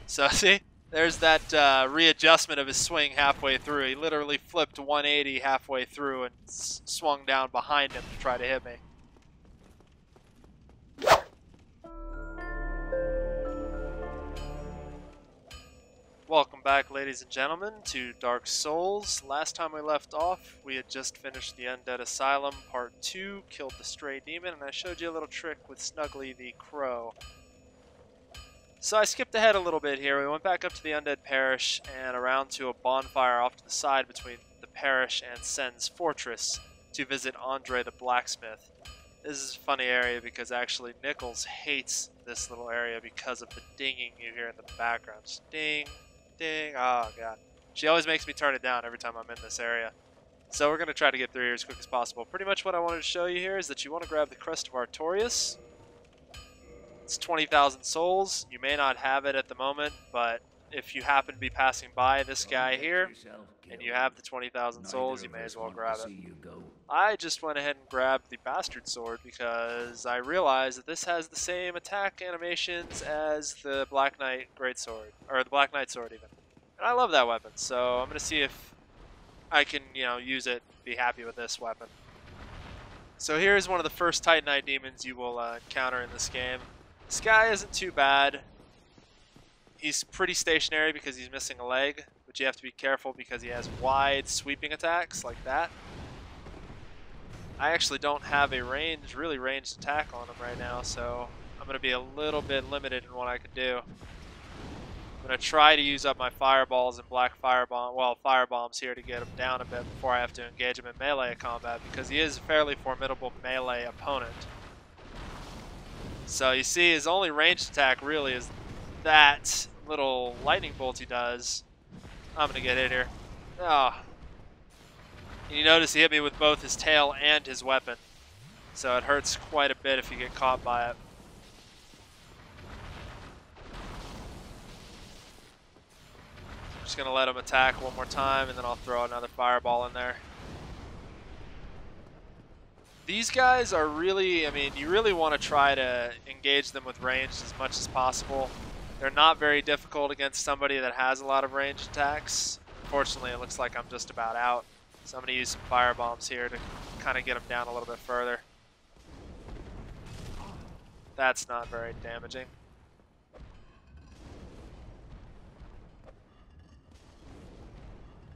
So see, there's that readjustment of his swing halfway through. He literally flipped 180 halfway through and swung down behind him to try to hit me. Welcome back, ladies and gentlemen, to Dark Souls. Last time we left off, we had just finished the Undead Asylum Part 2, killed the Stray Demon, and I showed you a little trick with Snuggly the Crow. So I skipped ahead a little bit here. We went back up to the Undead Parish and around to a bonfire off to the side between the parish and Sen's fortress to visit Andre the Blacksmith. This is a funny area because actually Nichols hates this little area because of the dinging you hear in the background. Just ding. Ding. Oh, God. She always makes me turn it down every time I'm in this area. So we're going to try to get through here as quick as possible. Pretty much what I wanted to show you here is that you want to grab the Crest of Artorias. It's 20,000 souls. You may not have it at the moment, but if you happen to be passing by this guy here, and you have the 20,000 souls, you may as well grab it. I just went ahead and grabbed the Bastard Sword because I realized that this has the same attack animations as the Black Knight Greatsword, or the Black Knight Sword even. And I love that weapon, so I'm going to see if I can, use it, be happy with this weapon. So here's one of the first Titanite demons you will encounter in this game. This guy isn't too bad. He's pretty stationary because he's missing a leg, but you have to be careful because he has wide sweeping attacks like that. I actually don't have a really ranged attack on him right now, so I'm going to be a little bit limited in what I can do. I'm going to try to use up my fireballs and firebombs here to get him down a bit before I have to engage him in melee combat because he is a fairly formidable melee opponent. So you see his only ranged attack really is that little lightning bolt he does. I'm going to get hit here. Oh. And you notice he hit me with both his tail and his weapon. So it hurts quite a bit if you get caught by it. I'm just going to let him attack one more time and then I'll throw another fireball in there. These guys are really, you really want to try to engage them with ranged as much as possible. They're not very difficult against somebody that has a lot of ranged attacks. Unfortunately, it looks like I'm just about out. So I'm going to use some firebombs here to kind of get him down a little bit further. That's not very damaging.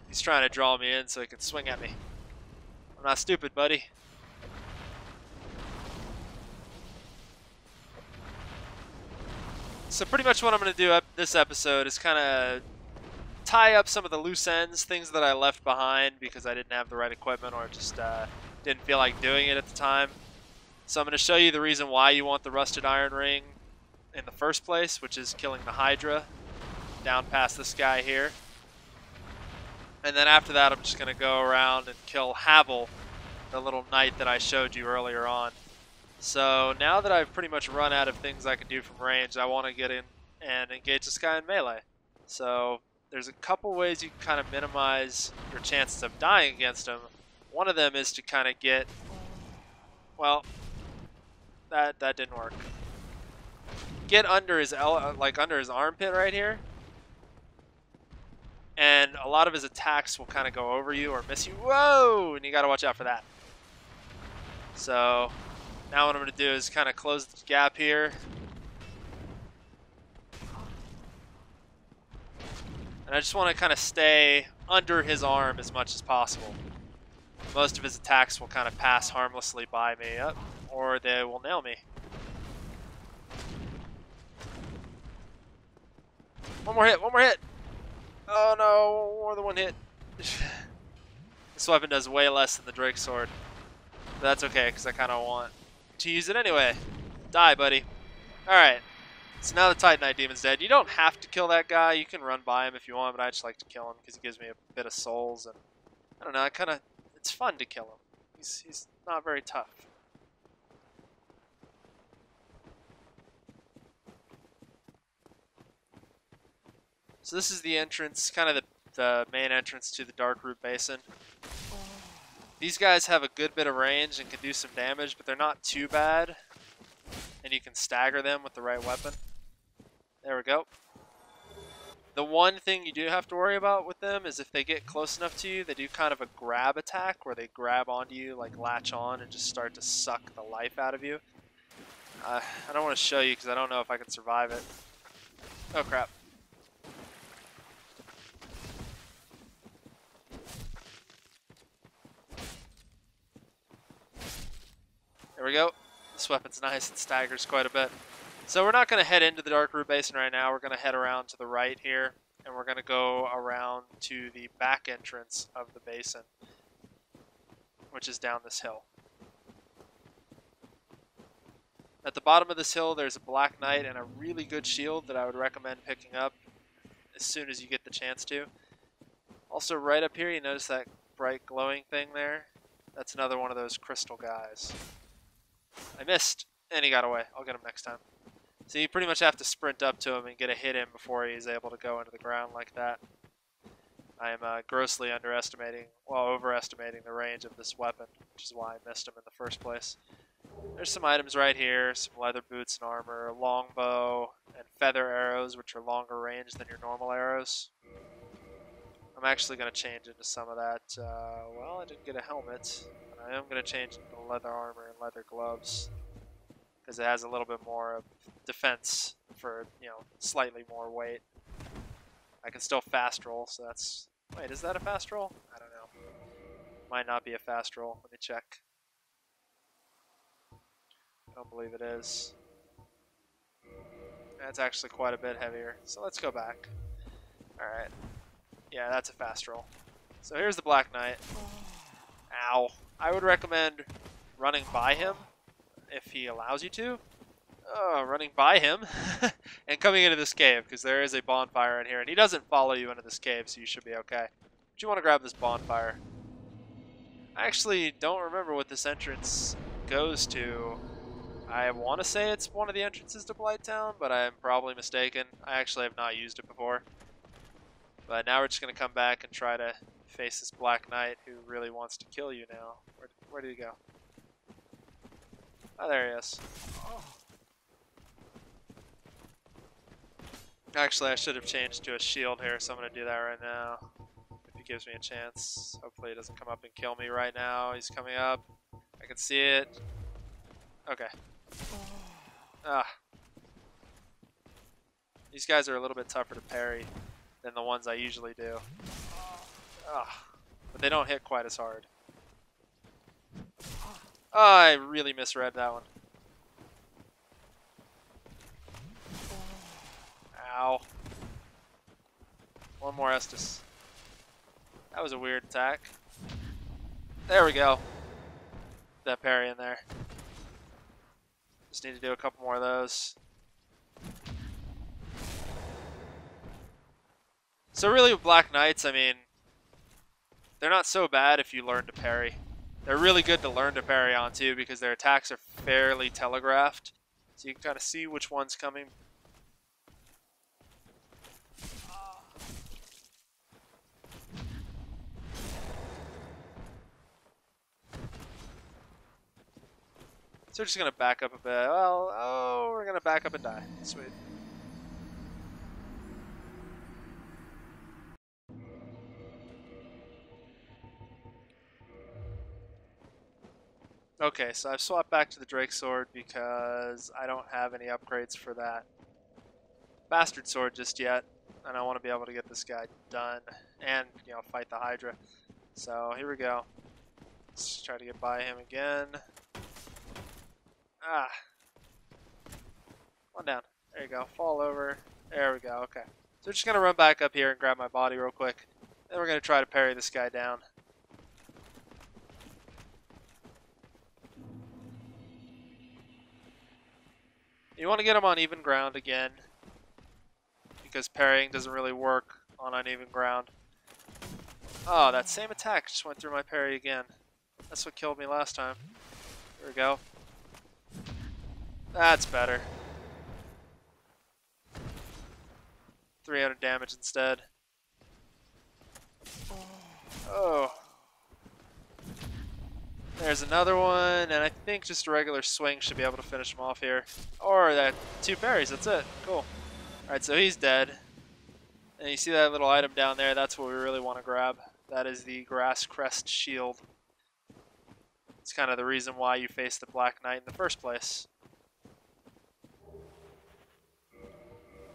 He's trying to draw me in so he can swing at me. I'm not stupid, buddy. So pretty much what I'm going to do this episode is kind of tie up some of the loose ends, things that I left behind because I didn't have the right equipment or just didn't feel like doing it at the time. So I'm going to show you the reason why you want the Rusted Iron Ring in the first place, which is killing the Hydra down past this guy here. And then after that, I'm just going to go around and kill Havel, the little knight that I showed you earlier on. So now that I've pretty much run out of things I can do from range, I want to get in and engage this guy in melee. So there's a couple ways you can kind of minimize your chances of dying against him. One of them is to kind of get, well, that didn't work. Get under his under his armpit right here, and a lot of his attacks will kind of go over you or miss you. Whoa! And you got to watch out for that. So now what I'm going to do is kind of close the gap here. And I just want to kind of stay under his arm as much as possible. Most of his attacks will kind of pass harmlessly by me, or they will nail me. One more hit, one more hit! Oh no, more than one hit. This weapon does way less than the Drake Sword. But that's okay, because I kind of want to use it anyway. Die, buddy. Alright. So now the Titanite Demon's dead. You don't have to kill that guy. You can run by him if you want, but I just like to kill him because he gives me a bit of souls. And I don't know, it's fun to kill him. He's not very tough. So this is the entrance, kind of the main entrance to the Darkroot Basin. These guys have a good bit of range and can do some damage, but they're not too bad. And you can stagger them with the right weapon. There we go. The one thing you do have to worry about with them is if they get close enough to you, they do kind of a grab attack where they grab onto you, like latch on, and just start to suck the life out of you. I don't want to show you because I don't know if I can survive it. Oh crap. There we go. This weapon's nice. It staggers quite a bit. So we're not going to head into the Dark Root Basin right now. We're going to head around to the right here, and we're going to go around to the back entrance of the basin, which is down this hill. At the bottom of this hill, there's a Black Knight and a really good shield that I would recommend picking up as soon as you get the chance to. Also, right up here, you notice that bright glowing thing there? That's another one of those crystal guys. I missed, and he got away. I'll get him next time. So you pretty much have to sprint up to him and get a hit in before he's able to go into the ground like that. I am grossly overestimating the range of this weapon, which is why I missed him in the first place. There's some items right here, some leather boots and armor, a longbow, and feather arrows, which are longer range than your normal arrows. I'm actually going to change into some of that. Well, I didn't get a helmet, but I am going to change into leather armor and leather gloves, because it has a little bit more of defense for, you know, slightly more weight. I can still fast roll, so that's... Wait, is that a fast roll? I don't know. Might not be a fast roll. Let me check. I don't believe it is. That's actually quite a bit heavier. So let's go back. Alright. Yeah, that's a fast roll. So here's the Black Knight. Ow. I would recommend running by him if he allows you to. Running by him and coming into this cave, because there is a bonfire in here, and he doesn't follow you into this cave, so you should be okay. But you want to grab this bonfire. I actually don't remember what this entrance goes to. I want to say it's one of the entrances to Blighttown, but I'm probably mistaken. I actually have not used it before. But now we're just going to come back and try to face this Black Knight who really wants to kill you now. Where did he go? Oh, there he is. Actually, I should have changed to a shield here, so I'm going to do that right now. If he gives me a chance. Hopefully he doesn't come up and kill me right now. He's coming up. I can see it. Okay. These guys are a little bit tougher to parry than the ones I usually do. But they don't hit quite as hard. I really misread that one. Ow. One more Estus. That was a weird attack. There we go. That parry in there. Just need to do a couple more of those. So really with Black Knights, I mean, they're not so bad if you learn to parry. They're really good to learn to parry on too, because their attacks are fairly telegraphed. So you can kind of see which one's coming. So we're just going to back up a bit. Well, we're going to back up and die. Sweet. Okay, so I've swapped back to the Drake Sword because I don't have any upgrades for that Bastard Sword just yet. And I want to be able to get this guy done and, you know, fight the Hydra. So here we go. Let's try to get by him again. One down. There you go. Fall over. There we go. Okay. So we're just going to run back up here and grab my body real quick. Then we're going to try to parry this guy down. You want to get him on even ground again, because parrying doesn't really work on uneven ground. Oh, that same attack just went through my parry again. That's what killed me last time. Here we go. That's better. 300 damage instead. Oh. There's another one, and I think just a regular swing should be able to finish him off here. Or that 2 parries, that's it. Cool. Alright, so he's dead. And you see that little item down there, that's what we really want to grab. That is the Grass Crest Shield. It's kind of the reason why you face the Black Knight in the first place.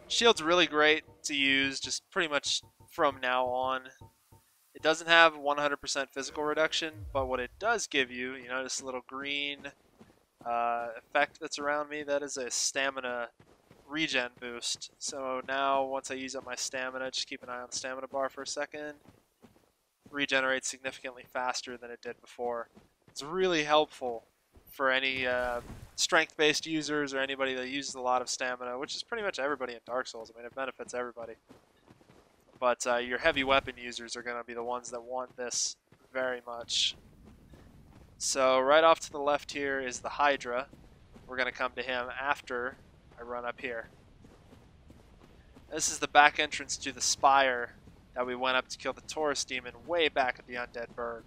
Shield's really great to use just pretty much from now on. It doesn't have 100% physical reduction, but what it does give you, you know, this little green effect that's around me, that is a stamina regen boost. So now once I use up my stamina, just keep an eye on the stamina bar for a second, regenerates significantly faster than it did before. It's really helpful for any strength-based users or anybody that uses a lot of stamina, which is pretty much everybody in Dark Souls. I mean, it benefits everybody. But your heavy weapon users are going to be the ones that want this very much. So right off to the left here is the Hydra. We're going to come to him after I run up here. This is the back entrance to the spire that we went up to kill the Taurus demon way back at the Undead Burg.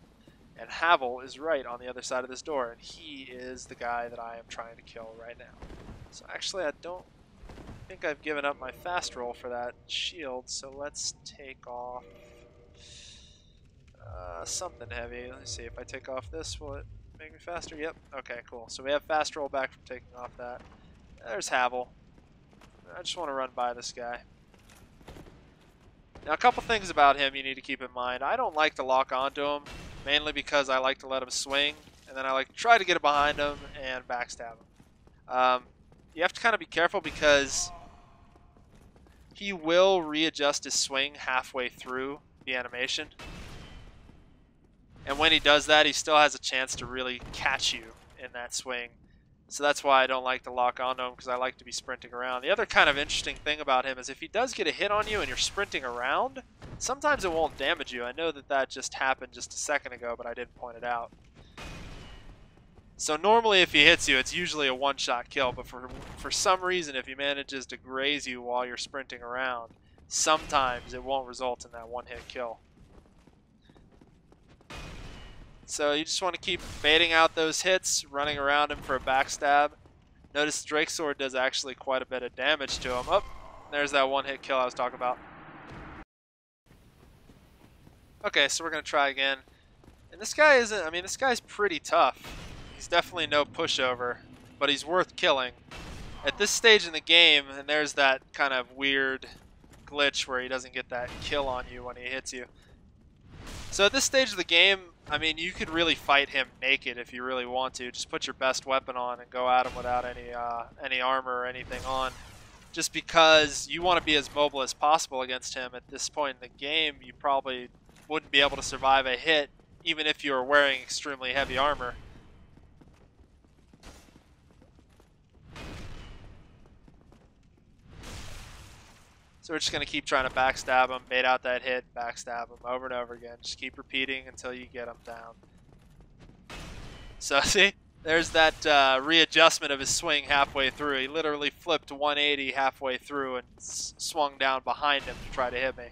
And Havel is right on the other side of this door, and he is the guy that I am trying to kill right now. So actually I don't think I've given up my fast roll for that shield, so let's take off something heavy. Let me see, if I take off this, will it make me faster? Yep, okay, cool. So we have fast roll back from taking off that. There's Havel. I just want to run by this guy. Now a couple things about him you need to keep in mind. I don't like to lock onto him, mainly because I like to let him swing, and then I like to try to get it behind him and backstab him. You have to kind of be careful because he will readjust his swing halfway through the animation. And when he does that, he still has a chance to really catch you in that swing. So that's why I don't like to lock onto him, because I like to be sprinting around. The other kind of interesting thing about him is if he does get a hit on you and you're sprinting around, sometimes it won't damage you. I know that that just happened just a second ago, but I didn't point it out. So normally if he hits you, it's usually a one-shot kill, but for some reason, if he manages to graze you while you're sprinting around, sometimes it won't result in that one-hit kill. So you just want to keep baiting out those hits, running around him for a backstab. Notice Drake's Sword does actually quite a bit of damage to him. Oh, there's that one-hit kill I was talking about. Okay, so we're going to try again. And this guy isn't, I mean, this guy's pretty tough. He's definitely no pushover, but he's worth killing. At this stage in the game, and there's that kind of weird glitch where he doesn't get that kill on you when he hits you. So at this stage of the game, I mean, you could really fight him naked if you really want to. Just put your best weapon on and go at him without any armor or anything on. Just because you want to be as mobile as possible against him. At this point in the game, you probably wouldn't be able to survive a hit, even if you were wearing extremely heavy armor. So we're just going to keep trying to backstab him, bait out that hit, backstab him over and over again. Just keep repeating until you get him down. So see, there's that readjustment of his swing halfway through. He literally flipped 180 halfway through and swung down behind him to try to hit me.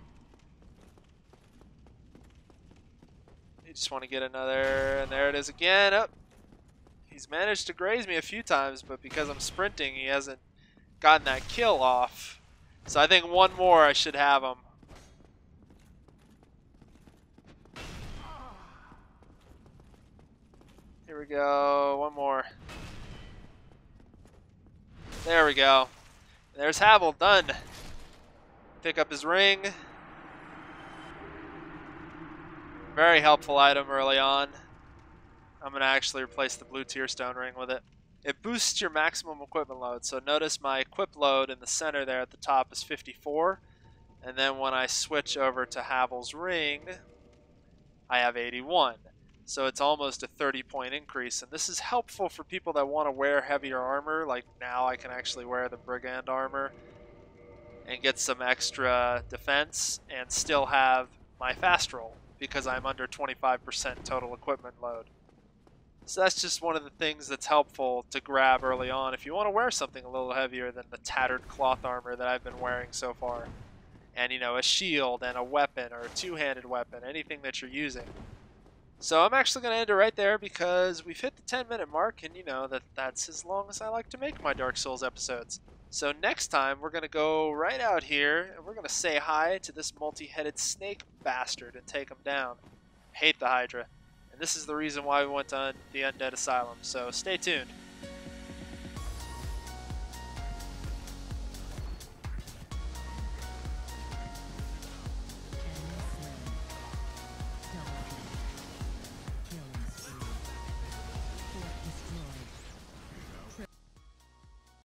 You just want to get another, and there it is again. Oh, he's managed to graze me a few times, but because I'm sprinting, he hasn't gotten that kill off. So I think one more I should have him. Here we go, one more. There we go. There's Havel, done. Pick up his ring. Very helpful item early on. I'm going to actually replace the blue tear stone ring with it. It boosts your maximum equipment load. So notice my equip load in the center there at the top is 54. And then when I switch over to Havel's ring, I have 81. So it's almost a 30-point increase. And this is helpful for people that want to wear heavier armor. Like now I can actually wear the Brigand armor and get some extra defense and still have my fast roll because I'm under 25% total equipment load. So that's just one of the things that's helpful to grab early on if you want to wear something a little heavier than the tattered cloth armor that I've been wearing so far. And, you know, a shield and a weapon or a two-handed weapon, anything that you're using. So I'm actually going to end it right there because we've hit the 10-minute mark, and, you know, that's as long as I like to make my Dark Souls episodes. So next time, we're going to go right out here, and we're going to say hi to this multi-headed snake bastard and take him down. I hate the Hydra, and this is the reason why we went on the Undead Asylum, so stay tuned.